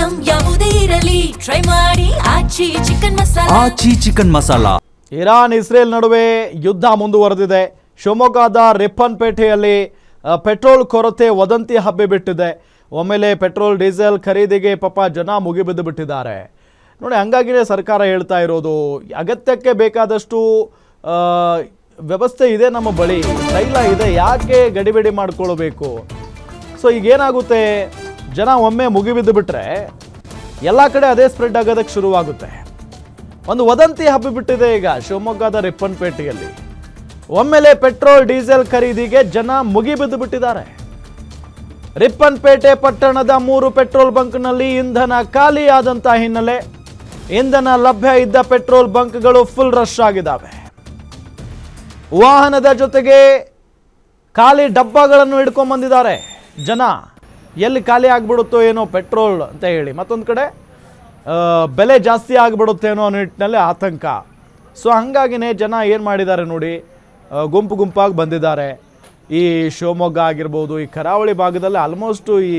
Item ಯಾವುದೇ ಇರಲಿ try ಮಾಡಿ ಆಚಿ ಚಿಕನ್ ಮಸಾಲಾ. ಇರಾನ್ ಇಸ್ರೇಲ್ ನಡುವೆ ಯುದ್ಧ ಮುಂದುವರೆದಿದೆ. ಶಿವಮೊಗ್ಗದ ರಿಪ್ಪನ್ಪೇಟೆಯಲ್ಲಿ ಪೆಟ್ರೋಲ್ ಕೊರತೆ ವದಂತಿ ಹಬ್ಬಿಬಿಟ್ಟಿದೆ. ಒಮ್ಮೆಲೆ ಪೆಟ್ರೋಲ್ ಡೀಸೆಲ್ ಖರೀದಿಗೆ ಪಾಪ ಜನ ಮುಗಿಬಿದ್ದು ಬಿಟ್ಟಿದ್ದಾರೆ ನೋಡಿ. ಹಂಗಾಗಿನೇ ಸರ್ಕಾರ ಹೇಳ್ತಾ ಇರೋದು ಅಗತ್ಯಕ್ಕೆ ಬೇಕಾದಷ್ಟು ವ್ಯವಸ್ಥೆ ಇದೆ ನಮ್ಮ ಬಳಿ, ತೈಲ ಇದೆ, ಯಾಕೆ ಗಡಿಬಿಡಿ ಮಾಡ್ಕೊಳ್ಬೇಕು. ಸೊ ಈಗೇನಾಗುತ್ತೆ, ಜನ ಒಮ್ಮೆ ಮುಗಿಬಿದ್ದು ಬಿಟ್ಟರೆ ಎಲ್ಲ ಕಡೆ ಅದೇ ಸ್ಪ್ರೆಡ್ ಆಗೋದಕ್ಕೆ ಶುರುವಾಗುತ್ತೆ. ಒಂದು ವದಂತಿ ಹಬ್ಬಿಬಿಟ್ಟಿದೆ ಈಗ ಶಿವಮೊಗ್ಗದ ರಿಪ್ಪನ್ಪೇಟೆಯಲ್ಲಿ. ಒಮ್ಮೆಲೆ ಪೆಟ್ರೋಲ್ ಡೀಸೆಲ್ ಖರೀದಿಗೆ ಜನ ಮುಗಿಬಿದ್ದು ಬಿಟ್ಟಿದ್ದಾರೆ. ರಿಪ್ಪನ್ಪೇಟೆ ಪಟ್ಟಣದ 3 ಪೆಟ್ರೋಲ್ ಬಂಕ್ನಲ್ಲಿ ಇಂಧನ ಖಾಲಿಯಾದಂಥ ಹಿನ್ನೆಲೆ ಇಂಧನ ಲಭ್ಯ ಇದ್ದ ಪೆಟ್ರೋಲ್ ಬಂಕ್ಗಳು ಫುಲ್ ರಶ್ ಆಗಿದ್ದಾವೆ. ವಾಹನದ ಜೊತೆಗೆ ಖಾಲಿ ಡಬ್ಬಗಳನ್ನು ಹಿಡ್ಕೊಂಡ್ ಬಂದಿದ್ದಾರೆ ಜನ. ಎಲ್ಲಿ ಖಾಲಿ ಆಗ್ಬಿಡುತ್ತೋ ಏನೋ ಪೆಟ್ರೋಲ್ ಅಂತ ಹೇಳಿ, ಮತ್ತೊಂದು ಕಡೆ ಬೆಲೆ ಜಾಸ್ತಿ ಆಗಿಬಿಡುತ್ತೇನೋ ಅನ್ನೋ ನಿಟ್ಟಿನಲ್ಲಿ ಆತಂಕ. ಸೊ ಹಂಗಾಗಿನೇ ಜನ ಏನು ಮಾಡಿದ್ದಾರೆ ನೋಡಿ, ಗುಂಪು ಗುಂಪಾಗಿ ಬಂದಿದ್ದಾರೆ. ಈ ಶಿವಮೊಗ್ಗ ಆಗಿರ್ಬೋದು, ಈ ಕರಾವಳಿ ಭಾಗದಲ್ಲಿ ಆಲ್ಮೋಸ್ಟು ಈ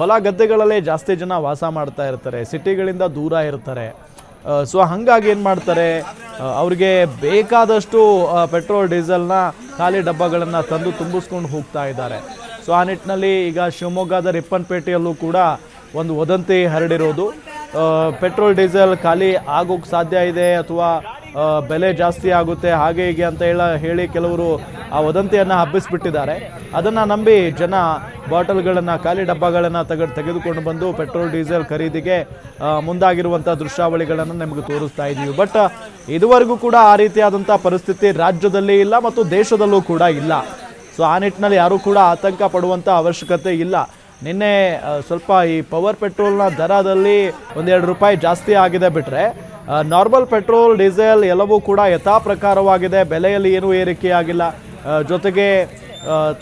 ಹೊಲ ಗದ್ದೆಗಳಲ್ಲೇ ಜಾಸ್ತಿ ಜನ ವಾಸ ಮಾಡ್ತಾ ಇರ್ತಾರೆ, ಸಿಟಿಗಳಿಂದ ದೂರ ಇರ್ತಾರೆ. ಸೊ ಹಾಗಾಗಿ ಏನು ಮಾಡ್ತಾರೆ, ಅವ್ರಿಗೆ ಬೇಕಾದಷ್ಟು ಪೆಟ್ರೋಲ್ ಡೀಸೆಲ್ನ ಖಾಲಿ ಡಬ್ಬಗಳನ್ನು ತಂದು ತುಂಬಿಸ್ಕೊಂಡು ಹೋಗ್ತಾ ಇದ್ದಾರೆ. ಸೊ ಆ ನಿಟ್ಟಿನಲ್ಲಿ ಈಗ ಶಿವಮೊಗ್ಗದ ರಿಪ್ಪನ್ಪೇಟೆಯಲ್ಲೂ ಕೂಡ ಒಂದು ವದಂತಿ ಹರಡಿರೋದು. ಪೆಟ್ರೋಲ್ ಡೀಸೆಲ್ ಖಾಲಿ ಆಗೋಕ್ಕೆ ಸಾಧ್ಯ ಇದೆ ಅಥವಾ ಬೆಲೆ ಜಾಸ್ತಿ ಆಗುತ್ತೆ ಹಾಗೆ ಹೀಗೆ ಅಂತ ಹೇಳಿ ಕೆಲವರು ಆ ವದಂತಿಯನ್ನು ಹಬ್ಬಿಸ್ಬಿಟ್ಟಿದ್ದಾರೆ. ಅದನ್ನು ನಂಬಿ ಜನ ಬಾಟಲ್ಗಳನ್ನು, ಖಾಲಿ ಡಬ್ಬಗಳನ್ನು ತೆಗೆದುಕೊಂಡು ಬಂದು ಪೆಟ್ರೋಲ್ ಡೀಸೆಲ್ ಖರೀದಿಗೆ ಮುಂದಾಗಿರುವಂಥ ದೃಶ್ಯಾವಳಿಗಳನ್ನು ನಮಗೆ ತೋರಿಸ್ತಾ ಇದ್ದೀವಿ. ಬಟ್ ಇದುವರೆಗೂ ಕೂಡ ಆ ರೀತಿಯಾದಂಥ ಪರಿಸ್ಥಿತಿ ರಾಜ್ಯದಲ್ಲಿ ಇಲ್ಲ ಮತ್ತು ದೇಶದಲ್ಲೂ ಕೂಡ ಇಲ್ಲ. ಸೊ ಆ ನಿಟ್ಟಿನಲ್ಲಿ ಯಾರೂ ಕೂಡ ಆತಂಕ ಪಡುವಂಥ ಅವಶ್ಯಕತೆ ಇಲ್ಲ. ನಿನ್ನೆ ಸ್ವಲ್ಪ ಈ ಪವರ್ ಪೆಟ್ರೋಲ್ನ ದರದಲ್ಲಿ 1-2 ರೂಪಾಯಿ ಜಾಸ್ತಿ ಆಗಿದೆ ಬಿಟ್ಟರೆ ನಾರ್ಮಲ್ ಪೆಟ್ರೋಲ್ ಡೀಸೆಲ್ ಎಲ್ಲವೂ ಕೂಡ ಯಥಾ ಪ್ರಕಾರವಾಗಿದೆ. ಬೆಲೆಯಲ್ಲಿ ಏನೂ ಏರಿಕೆ ಆಗಿಲ್ಲ. ಜೊತೆಗೆ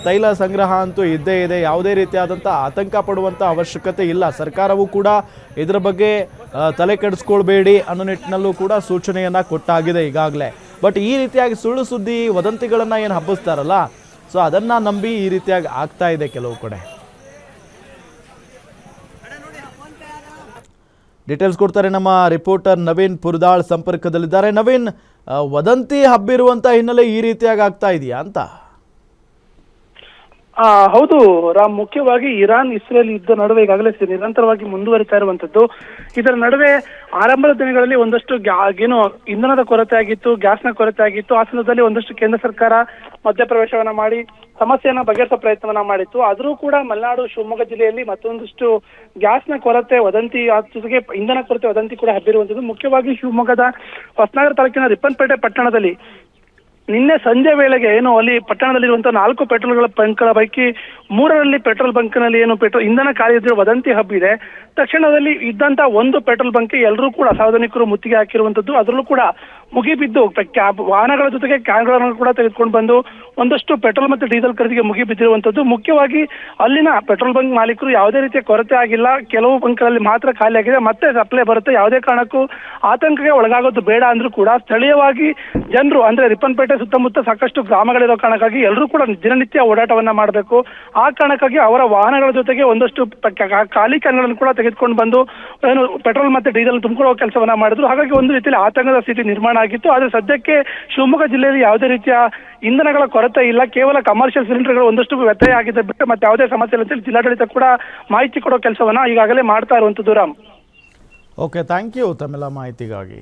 ತೈಲ ಸಂಗ್ರಹ ಅಂತೂ ಇದ್ದೇ ಇದೆ. ಯಾವುದೇ ರೀತಿಯಾದಂಥ ಆತಂಕ ಪಡುವಂಥ ಅವಶ್ಯಕತೆ ಇಲ್ಲ. ಸರ್ಕಾರವೂ ಕೂಡ ಇದರ ಬಗ್ಗೆ ತಲೆ ಕೆಡಿಸ್ಕೊಳ್ಬೇಡಿ ಅನ್ನೋ ನಿಟ್ಟಿನಲ್ಲೂ ಕೂಡ ಸೂಚನೆಯನ್ನು ಕೊಟ್ಟಾಗಿದೆ ಈಗಾಗಲೇ. ಬಟ್ ಈ ರೀತಿಯಾಗಿ ಸುಳ್ಳು ಸುದ್ದಿ ವದಂತಿಗಳನ್ನು ಏನು ಹಬ್ಬಿಸ್ತಾರಲ್ಲ, ಸೊ ಅದನ್ನು ನಂಬಿ ಈ ರೀತಿಯಾಗಿ ಆಗ್ತಾ ಇದೆ ಕೆಲವು ಕಡೆ. ಡೀಟೇಲ್ಸ್ ಕೊಡ್ತಾರೆ ನಮ್ಮ ರಿಪೋರ್ಟರ್ ನವೀನ್ ಪುರದಾಳ್ ಸಂಪರ್ಕದಲ್ಲಿದ್ದಾರೆ. ನವೀನ್, ವದಂತಿ ಹಬ್ಬಿರುವಂತ ಹಿನ್ನೆಲೆ ಈ ರೀತಿಯಾಗಿ ಆಗ್ತಾ ಇದೆಯಾ ಅಂತ? ಹೌದು ರಾಮ್, ಮುಖ್ಯವಾಗಿ ಇರಾನ್ ಇಸ್ರೇಲ್ ಯುದ್ಧ ನಡುವೆ ಈಗಾಗಲೇ ನಿರಂತರವಾಗಿ ಮುಂದುವರಿತಾ ಇರುವಂತದ್ದು. ಇದರ ನಡುವೆ ಆರಂಭದ ದಿನಗಳಲ್ಲಿ ಒಂದಷ್ಟು ಏನು ಇಂಧನದ ಕೊರತೆ ಆಗಿತ್ತು, ಗ್ಯಾಸ್ನ ಕೊರತೆ ಆಗಿತ್ತು. ಆ ಸಂದರ್ಭದಲ್ಲಿ ಒಂದಷ್ಟು ಕೇಂದ್ರ ಸರ್ಕಾರ ಮಧ್ಯಪ್ರವೇಶವನ್ನ ಮಾಡಿ ಸಮಸ್ಯೆಯನ್ನ ಬಗೆಹರಿಸೋ ಪ್ರಯತ್ನವನ್ನ ಮಾಡಿತ್ತು. ಆದರೂ ಕೂಡ ಮಲೆನಾಡು ಶಿವಮೊಗ್ಗ ಜಿಲ್ಲೆಯಲ್ಲಿ ಮತ್ತೊಂದಷ್ಟು ಗ್ಯಾಸ್ನ ಕೊರತೆ ವದಂತಿ, ಜೊತೆಗೆ ಇಂಧನ ಕೊರತೆ ವದಂತಿ ಕೂಡ ಹಬ್ಬಿರುವಂತದ್ದು. ಮುಖ್ಯವಾಗಿ ಶಿವಮೊಗ್ಗದ ಹೊಸನಗರ ತಾಲೂಕಿನ ರಿಪ್ಪನ್ಪೇಟೆ ಪಟ್ಟಣದಲ್ಲಿ ನಿನ್ನೆ ಸಂಜೆ ವೇಳೆಗೆ ಏನು ಅಲ್ಲಿ ಪಟ್ಟಣದಲ್ಲಿರುವಂತಹ 4 ಪೆಟ್ರೋಲ್ ಬಂಕ್ಗಳ ಪೈಕಿ 3ರಲ್ಲಿ ಪೆಟ್ರೋಲ್ ಬಂಕ್ನಲ್ಲಿ ಏನು ಇಂಧನ ಖಾಲಿ ಇದ್ದರೂ ವದಂತಿ ಹಬ್ಬಿದೆ. ತಕ್ಷಣದಲ್ಲಿ ಇದ್ದಂತ ಒಂದು ಪೆಟ್ರೋಲ್ ಬಂಕ್ ಎಲ್ಲರೂ ಕೂಡ ಸಾರ್ವಜನಿಕರು ಮುತ್ತಿಗೆ ಹಾಕಿರುವಂತದ್ದು. ಅದರಲ್ಲೂ ಕೂಡ ಮುಗಿಬಿದ್ದು ವಾಹನಗಳ ಜೊತೆಗೆ ಕ್ಯಾನ್ಗಳನ್ನು ಕೂಡ ತೆಗೆದುಕೊಂಡು ಬಂದು ಒಂದಷ್ಟು ಪೆಟ್ರೋಲ್ ಮತ್ತು ಡೀಸೆಲ್ ಖರೀದಿಗೆ ಮುಗಿಬಿದ್ದಿರುವಂತದ್ದು. ಮುಖ್ಯವಾಗಿ ಅಲ್ಲಿನ ಪೆಟ್ರೋಲ್ ಬಂಕ್ ಮಾಲೀಕರು ಯಾವುದೇ ರೀತಿಯ ಕೊರತೆ ಆಗಿಲ್ಲ, ಕೆಲವು ಬಂಕ್ಗಳಲ್ಲಿ ಮಾತ್ರ ಖಾಲಿ ಆಗಿದೆ, ಮತ್ತೆ ಸಪ್ಲೈ ಬರುತ್ತೆ, ಯಾವುದೇ ಕಾರಣಕ್ಕೂ ಆತಂಕಕ್ಕೆ ಒಳಗಾಗೋದು ಬೇಡ ಅಂದ್ರೂ ಕೂಡ ಸ್ಥಳೀಯವಾಗಿ ಜನರು ಅಂದ್ರೆ ರಿಪ್ಪನ್ಪೇಟೆ ಸುತ್ತಮುತ್ತ ಸಾಕಷ್ಟು ಗ್ರಾಮಗಳಿರೋ ಕಾರಣಕ್ಕಾಗಿ ಎಲ್ಲರೂ ಕೂಡ ದಿನನಿತ್ಯ ಓಡಾಟವನ್ನ ಮಾಡಬೇಕು. ಆ ಕಾರಣಕ್ಕಾಗಿ ಅವರ ವಾಹನಗಳ ಜೊತೆಗೆ ಒಂದಷ್ಟು ಖಾಲಿ ಕ್ಯಾನ್ಗಳನ್ನು ಕೂಡ ತೆಗೆದುಕೊಂಡು ಬಂದು ಏನು ಪೆಟ್ರೋಲ್ ಮತ್ತೆ ಡೀಸೆಲ್ ತುಂಬಿಕೊಳ್ಳುವ ಕೆಲಸವನ್ನ ಮಾಡಿದ್ರು. ಹಾಗಾಗಿ ಒಂದು ರೀತಿಯಲ್ಲಿ ಆತಂಕದ ಸ್ಥಿತಿ ನಿರ್ಮಾಣ ಆಗಿತ್ತು. ಆದ್ರೆ ಸದ್ಯಕ್ಕೆ ಶಿವಮೊಗ್ಗ ಜಿಲ್ಲೆಯಲ್ಲಿ ಯಾವುದೇ ರೀತಿಯ ಇಂಧನಗಳ ಕೊರತೆ ಇಲ್ಲ, ಕೇವಲ ಕಮರ್ಷಿಯಲ್ ಸಿಲಿಂಡರ್ಗಳು ಒಂದಷ್ಟು ವ್ಯತ್ಯಯ ಆಗಿದೆ ಬಿಟ್ಟು ಮತ್ತೆ ಯಾವುದೇ ಸಮಸ್ಯೆ ಇಲ್ಲ ಅಂತ ಜಿಲ್ಲಾಡಳಿತ ಕೂಡ ಮಾಹಿತಿ ಕೊಡೋ ಕೆಲಸವನ್ನ ಈಗಾಗಲೇ ಮಾಡ್ತಾ ಇರುವಂತದ್ದು ರಾಮ್. ಓಕೆ, ಥ್ಯಾಂಕ್ ಯು ತಮ್ಮೆಲ್ಲ ಮಾಹಿತಿಗಾಗಿ.